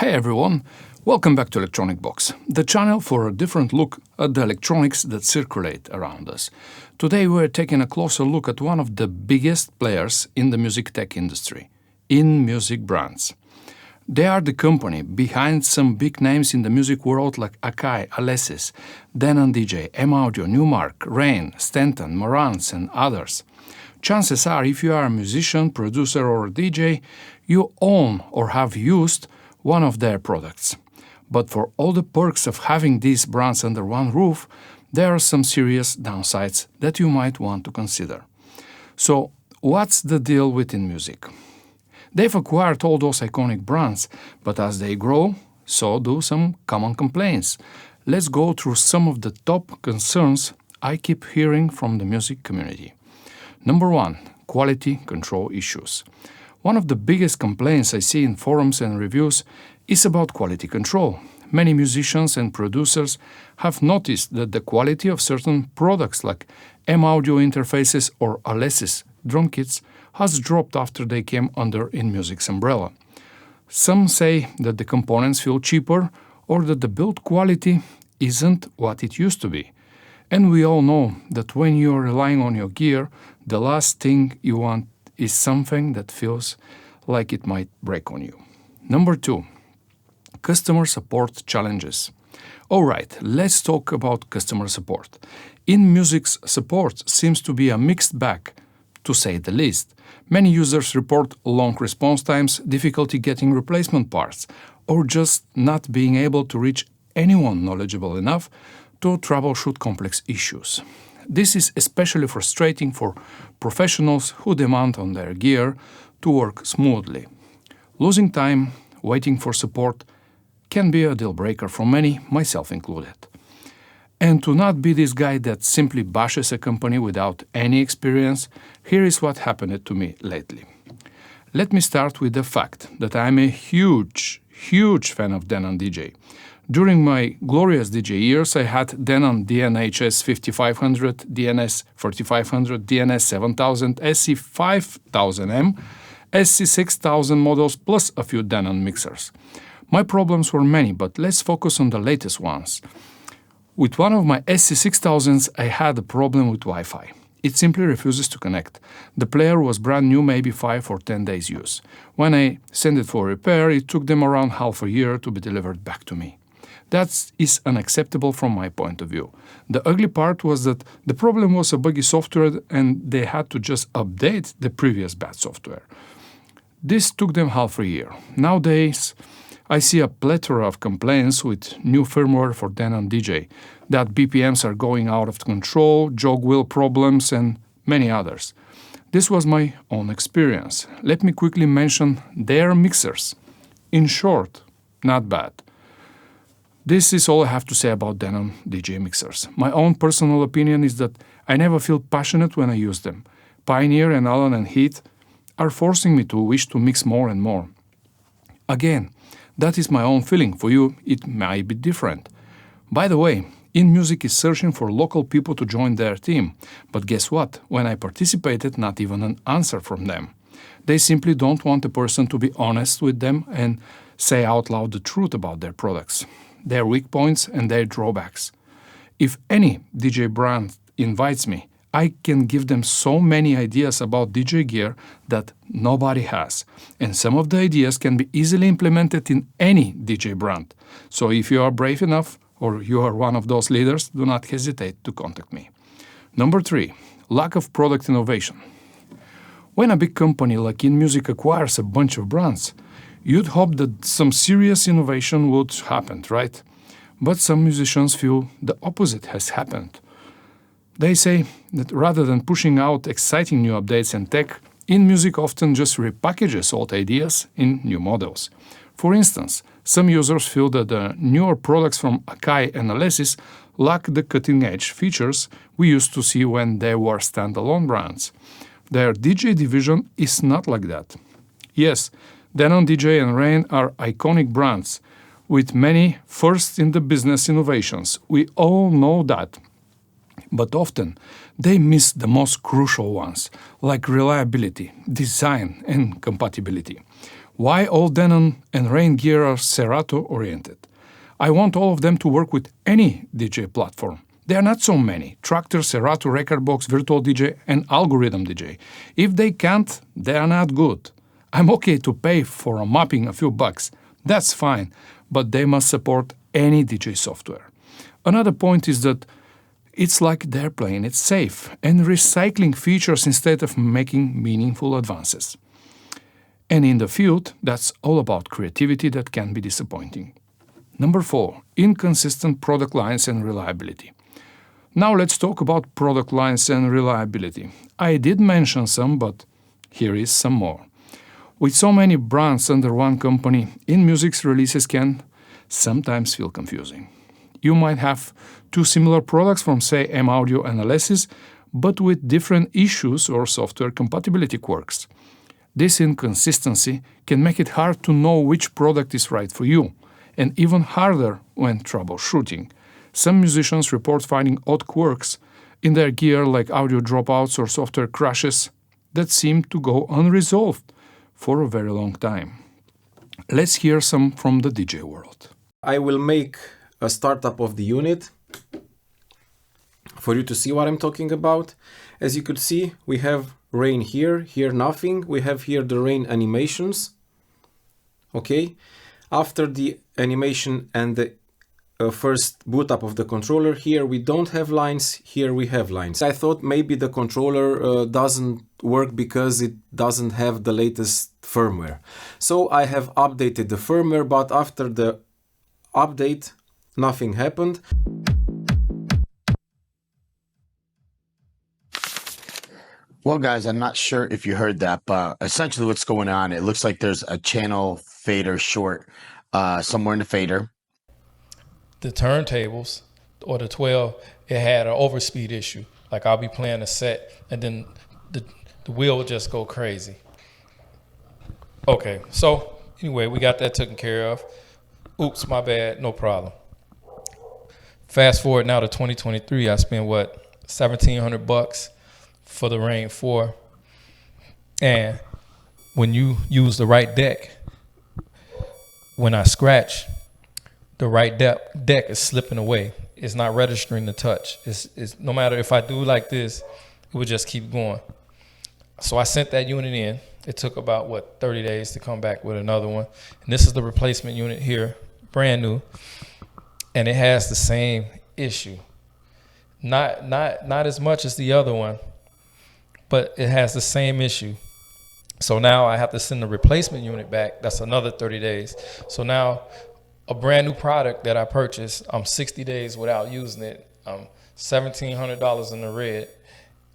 Hey everyone, welcome back to Electronic Box, the channel for a different look at the electronics that circulate around us. Today we're taking a closer look at one of the biggest players in the music tech industry, InMusic brands. They are the company behind some big names in the music world like Akai, Alesis, Denon DJ, M-Audio, Newmark, Rain, Stanton, Marantz and others. Chances are if you are a musician, producer or DJ, you own or have used one of their products. But for all the perks of having these brands under one roof, there are some serious downsides that you might want to consider. So, what's the deal with InMusic? They've acquired all those iconic brands, but as they grow, so do some common complaints. Let's go through some of the top concerns I keep hearing from the music community. Number 1. Quality control issues. One of the biggest complaints I see in forums and reviews is about quality control. Many musicians and producers have noticed that the quality of certain products like M-Audio interfaces or Alesis drum kits has dropped after they came under InMusic's umbrella. Some say that the components feel cheaper or that the build quality isn't what it used to be. And we all know that when you're relying on your gear, the last thing you want is something that feels like it might break on you. Number 2. Customer support challenges. Alright, let's talk about customer support. InMusic's support seems to be a mixed bag, to say the least. Many users report long response times, difficulty getting replacement parts, or just not being able to reach anyone knowledgeable enough to troubleshoot complex issues. This is especially frustrating for professionals who demand on their gear to work smoothly. Losing time, waiting for support, can be a deal breaker for many, myself included. And to not be this guy that simply bashes a company without any experience, here is what happened to me lately. Let me start with the fact that I'm a huge fan of Denon DJ. During my glorious DJ years, I had Denon DNHS 5500, DNS 4500, DNS 7000, SC 5000M, SC 6000 models plus a few Denon mixers. My problems were many, but let's focus on the latest ones. With one of my SC 6000s, I had a problem with Wi-Fi. It simply refuses to connect. The player was brand new, maybe 5 or 10 days use. When I sent it for repair, it took them around half a year to be delivered back to me. That is unacceptable from my point of view. The ugly part was that the problem was a buggy software and they had to just update the previous bad software. This took them half a year. Nowadays, I see a plethora of complaints with new firmware for Denon DJ, that BPMs are going out of control, jog wheel problems, and many others. This was my own experience. Let me quickly mention their mixers. In short, not bad. This is all I have to say about Denon DJ mixers. My own personal opinion is that I never feel passionate when I use them. Pioneer and Allen and Heath are forcing me to wish to mix more and more. Again, that is my own feeling. For you, it might be different. By the way, InMusic is searching for local people to join their team. But guess what? When I participated, not even an answer from them. They simply don't want a person to be honest with them and say out loud the truth about their products, their weak points and their drawbacks. If any DJ brand invites me, I can give them so many ideas about DJ gear that nobody has. And some of the ideas can be easily implemented in any DJ brand. So if you are brave enough or you are one of those leaders, do not hesitate to contact me. Number 3, lack of product innovation. When a big company like InMusic acquires a bunch of brands, you'd hope that some serious innovation would happen, right? But some musicians feel the opposite has happened. They say that rather than pushing out exciting new updates and tech, InMusic often just repackages old ideas in new models. For instance, some users feel that the newer products from Akai and Alesis lack the cutting-edge features we used to see when they were standalone brands. Their DJ division is not like that. Yes, Denon DJ and Rain are iconic brands with many first-in-the-business innovations. We all know that. But often, they miss the most crucial ones, like reliability, design, and compatibility. Why all Denon and Rain gear are Serato oriented? I want all of them to work with any DJ platform. There are not so many: Traktor, Serato, Rekordbox, Virtual DJ, and Algorithm DJ. If they can't, they are not good. I'm okay to pay for a mapping a few bucks. That's fine, but they must support any DJ software. Another point is that it's like they're playing it safe and recycling features instead of making meaningful advances. And in the field, that's all about creativity that can be disappointing. Number 4, inconsistent product lines and reliability. Now let's talk about product lines and reliability. I did mention some, but here is some more. With so many brands under one company, InMusic's releases can sometimes feel confusing. You might have two similar products from, say, M Audio and Alesis, but with different issues or software compatibility quirks. This inconsistency can make it hard to know which product is right for you, and even harder when troubleshooting. Some musicians report finding odd quirks in their gear, like audio dropouts or software crashes, that seem to go unresolved for a very long time. Let's hear some from the DJ world. I will make a startup of the unit for you to see what I'm talking about. As you could see, we have Rain here, here nothing. We have here the Rain animations. Okay. After the animation and the first boot up of the controller, here we don't have lines, here we have lines. I thought maybe the controller doesn't work because it doesn't have the latest firmware. So I have updated the firmware, but after the update, nothing happened. Well, guys, I'm not sure if you heard that, but essentially what's going on, it looks like there's a channel fader short somewhere in the fader. The turntables, or the 12, it had an overspeed issue. Like I'll be playing a set and then the wheel would just go crazy. Okay, so anyway, we got that taken care of. Oops, my bad, no problem. Fast forward now to 2023, I spent what, $1,700 for the Rain 4. And when you use the right deck, when I scratch, the right deck is slipping away. It's not registering the touch. It's no matter if I do like this, it would just keep going. So I sent that unit in. It took about 30 days to come back with another one. And this is the replacement unit here, brand new. And it has the same issue. Not as much as the other one, but it has the same issue. So now I have to send the replacement unit back. That's another 30 days. So now a brand new product that I purchased, I'm 60 days without using it. I'm $1,700 in the red,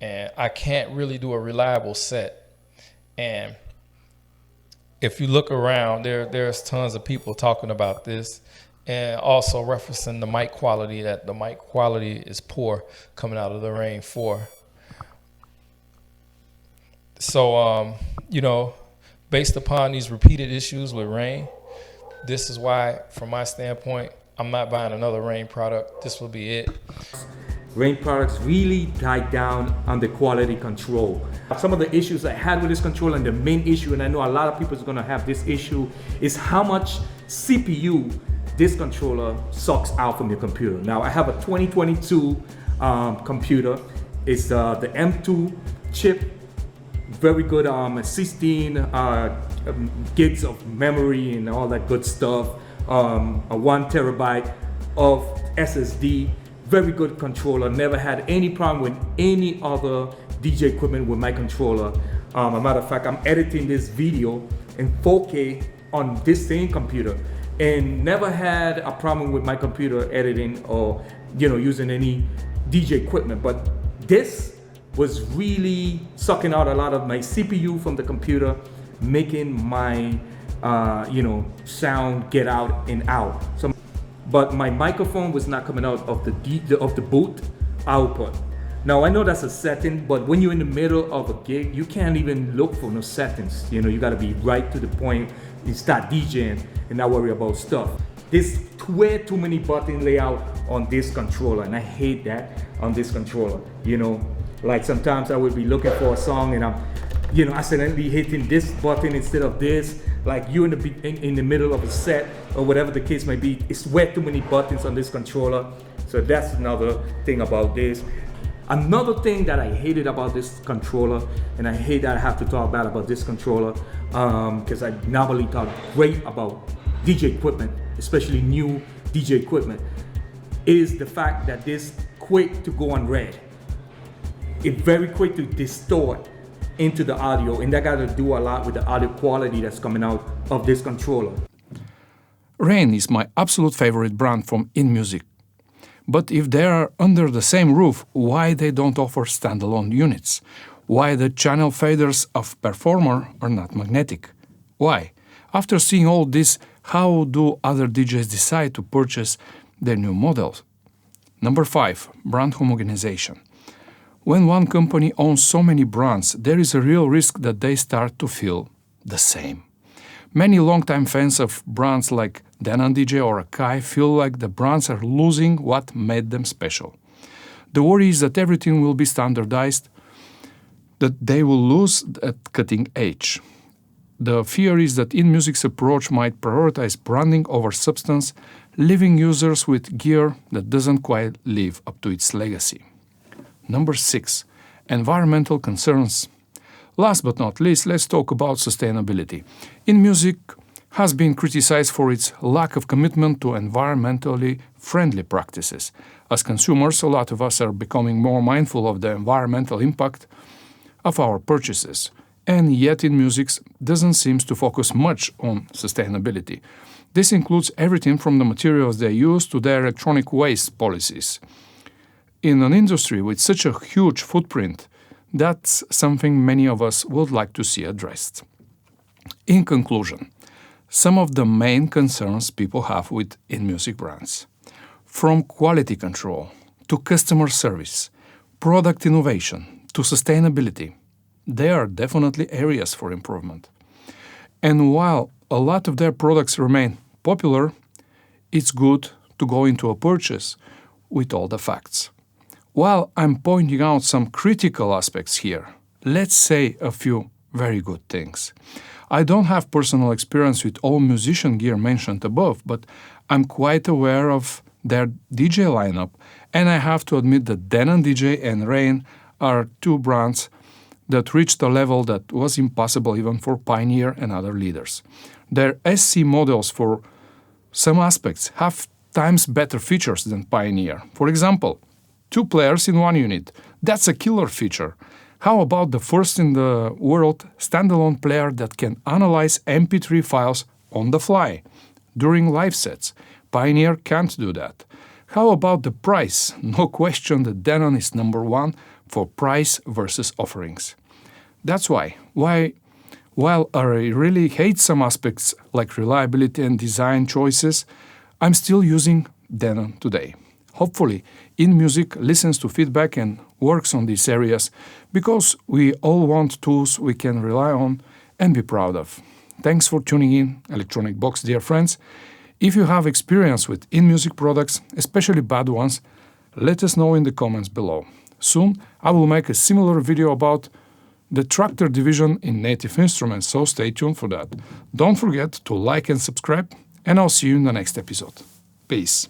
and I can't really do a reliable set. And if you look around, there's tons of people talking about this, and also referencing the mic quality, that the mic quality is poor coming out of the Rain 4. So, based upon these repeated issues with Rain, this is why, from my standpoint, I'm not buying another Rain product. This will be it. Rain products really died down on the quality control. Some of the issues I had with this controller, and the main issue, and I know a lot of people is gonna have this issue, is how much CPU this controller sucks out from your computer. Now, I have a 2022 computer. It's the M2 chip, very good, 16 gigs of memory and all that good stuff, a 1 terabyte of SSD, very good controller. Never had any problem with any other DJ equipment with my controller. As a matter of fact, I'm editing this video in 4K on this same computer, and never had a problem with my computer editing or using any DJ equipment. But this was really sucking out a lot of my CPU from the computer, making my sound get out and out. But my microphone was not coming out of the boot output. Now I know that's a setting, but when you're in the middle of a gig, you can't even look for no settings. You gotta be right to the point. You start DJing and not worry about stuff. There's way too many button layout on this controller, and I hate that on this controller. Like sometimes I would be looking for a song and I'm accidentally hitting this button instead of this. like you in the middle of a set or whatever the case may be. It's way too many buttons on this controller. So that's another thing about this. Another thing that I hated about this controller, and I hate that I have to talk bad about this controller, because I normally talk great about DJ equipment, especially new DJ equipment, is the fact that this quick to go on red. It's very quick to distort into the audio, and that got to do a lot with the audio quality that's coming out of this controller. Rain is my absolute favorite brand from InMusic. But if they are under the same roof, why they don't offer standalone units? Why the channel faders of Performer are not magnetic? Why? After seeing all this, how do other DJs decide to purchase their new models? Number 5. Brand homogenization. When one company owns so many brands, there is a real risk that they start to feel the same. Many longtime fans of brands like Denon DJ or Akai feel like the brands are losing what made them special. The worry is that everything will be standardized, that they will lose at cutting edge. The fear is that InMusic's approach might prioritize branding over substance, leaving users with gear that doesn't quite live up to its legacy. Number 6. Environmental concerns. Last but not least, let's talk about sustainability. InMusic has been criticized for its lack of commitment to environmentally friendly practices. As consumers, a lot of us are becoming more mindful of the environmental impact of our purchases. And yet InMusic doesn't seem to focus much on sustainability. This includes everything from the materials they use to their electronic waste policies. In an industry with such a huge footprint, that's something many of us would like to see addressed. In conclusion, some of the main concerns people have with InMusic brands. From quality control to customer service, product innovation to sustainability, there are definitely areas for improvement. And while a lot of their products remain popular, it's good to go into a purchase with all the facts. While I'm pointing out some critical aspects here, let's say a few very good things. I don't have personal experience with all musician gear mentioned above, but I'm quite aware of their DJ lineup, and I have to admit that Denon DJ and Rain are two brands that reached a level that was impossible even for Pioneer and other leaders. Their SC models for some aspects have times better features than Pioneer. For example, 2 players in one unit. That's a killer feature. How about the first in the world standalone player that can analyze MP3 files on the fly during live sets? Pioneer can't do that. How about the price? No question that Denon is number 1 for price versus offerings. That's why, while I really hate some aspects like reliability and design choices, I'm still using Denon today. Hopefully, InMusic listens to feedback and works on these areas because we all want tools we can rely on and be proud of. Thanks for tuning in, Electronic Box, dear friends. If you have experience with InMusic products, especially bad ones, let us know in the comments below. Soon, I will make a similar video about the Tractor division in Native Instruments, so stay tuned for that. Don't forget to like and subscribe, and I'll see you in the next episode. Peace.